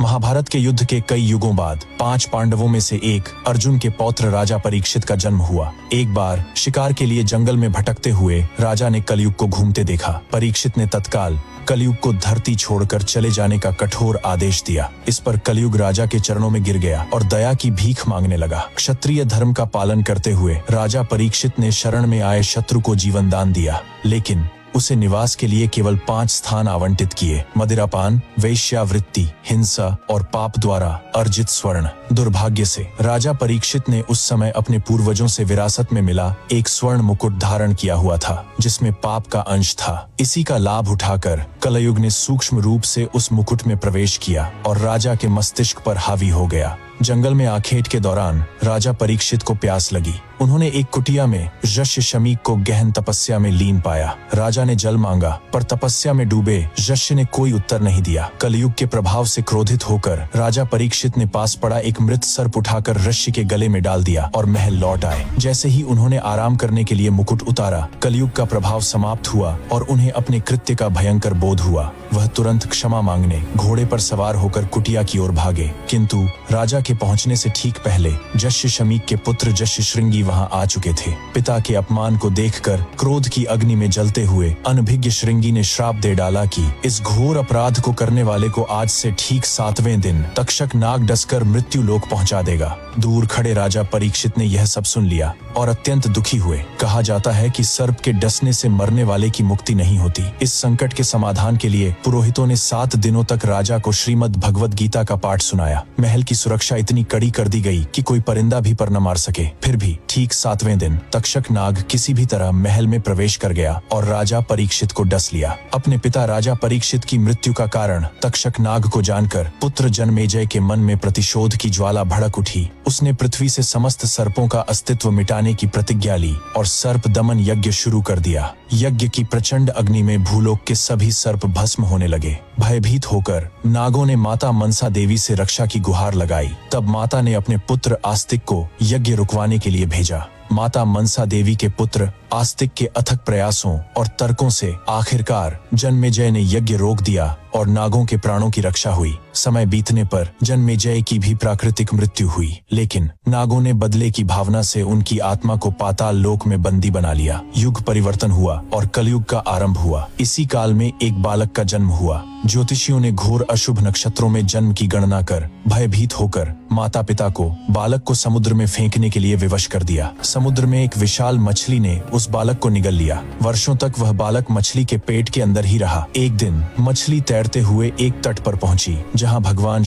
महाभारत के युद्ध के कई युगों बाद 5 पांडवों में से एक अर्जुन के पौत्र राजा परीक्षित का जन्म हुआ। एक बार शिकार के लिए जंगल में भटकते हुए राजा ने कलयुग को घूमते देखा। परीक्षित ने तत्काल कलयुग को धरती छोड़कर चले जाने का कठोर आदेश दिया। इस पर कलयुग राजा के चरणों में गिर गया और दया की भीख मांगने लगा। क्षत्रिय धर्म का पालन करते हुए राजा परीक्षित ने शरण में आए शत्रु को जीवन दान दिया, लेकिन उसे निवास के लिए केवल 5 स्थान आवंटित किए। मदिरापान, वेश्यावृत्ति, हिंसा और पाप द्वारा अर्जित स्वर्ण। दुर्भाग्य से राजा परीक्षित ने उस समय अपने पूर्वजों से विरासत में मिला एक स्वर्ण मुकुट धारण किया हुआ था, जिसमें पाप का अंश था। इसी का लाभ उठाकर कलयुग ने सूक्ष्म रूप से उस मुकुट में प्रवेश किया और राजा के मस्तिष्क पर हावी हो गया। जंगल में आखेट के दौरान राजा परीक्षित को प्यास लगी। उन्होंने एक कुटिया में यक्ष शमीक को गहन तपस्या में लीन पाया। राजा ने जल मांगा, पर तपस्या में डूबे यक्ष ने कोई उत्तर नहीं दिया। कलयुग के प्रभाव से क्रोधित होकर राजा परीक्षित ने पास पड़ा एक मृत सर्प उठाकर यक्ष के गले में डाल दिया और महल लौट आए। जैसे ही उन्होंने आराम करने के लिए मुकुट उतारा, कलयुग का प्रभाव समाप्त हुआ और उन्हें अपने कृत्य का भयंकर बोध हुआ। वह तुरंत क्षमा मांगने घोड़े पर सवार होकर कुटिया की ओर भागे, किंतु राजा के पहुंचने से ठीक पहले यक्ष शमीक के पुत्र यक्ष श्रृंगी वहां आ चुके थे। पिता के अपमान को देखकर क्रोध की अग्नि में जलते हुए अनभिज्ञ श्रृंगी ने श्राप दे डाला कि इस घोर अपराध को करने वाले को आज से ठीक 7वें दिन तक्षक नाग डसकर मृत्यु लोक पहुंचा देगा। दूर खड़े राजा परीक्षित ने यह सब सुन लिया और अत्यंत दुखी हुए। कहा जाता है कि सर्प के डसने से मरने वाले की मुक्ति नहीं होती। इस संकट के समाधान के लिए पुरोहितों ने 7 दिनों तक राजा को श्रीमद् भगवद गीता का पाठ सुनाया। महल की सुरक्षा इतनी कड़ी कर दी गई कि कोई परिंदा भी पर न मार सके। फिर भी ठीक 7वें दिन तक्षक नाग किसी भी तरह महल में प्रवेश कर गया और राजा परीक्षित को डस लिया। अपने पिता राजा परीक्षित की मृत्यु का कारण तक्षक नाग को जानकर पुत्र जन्मेजय के मन में प्रतिशोध की ज्वाला भड़क उठी। उसने पृथ्वी से समस्त सर्पों का अस्तित्व मिटाने की प्रतिज्ञा ली और सर्प दमन यज्ञ शुरू कर दिया। यज्ञ की प्रचंड अग्नि में भूलोक के सभी सर्प भस्म होने लगे। भयभीत होकर नागों ने माता मनसा देवी से रक्षा की गुहार लगाई। तब माता ने अपने पुत्र आस्तिक को यज्ञ रुकवाने के लिए भेजा। माता मनसा देवी के पुत्र आस्तिक के अथक प्रयासों और तर्कों से आखिरकार जन्मेजय ने यज्ञ रोक दिया और नागों के प्राणों की रक्षा हुई। समय बीतने पर जन्मेजय की भी प्राकृतिक मृत्यु हुई, लेकिन नागों ने बदले की भावना से उनकी आत्मा को पाताल लोक में बंदी बना लिया। युग परिवर्तन हुआ और कलयुग का आरंभ हुआ। इसी काल में एक बालक का जन्म हुआ। ज्योतिषियों ने घोर अशुभ नक्षत्रों में जन्म की गणना कर भयभीत होकर माता पिता को बालक को समुद्र में फेंकने के लिए विवश कर दिया। समुद्र में एक विशाल मछली ने उस बालक को निगल लिया। वर्षों तक वह बालक मछली के पेट के अंदर ही रहा। एक दिन मछली तैरते हुए एक तट पर पहुंची, जहां भगवान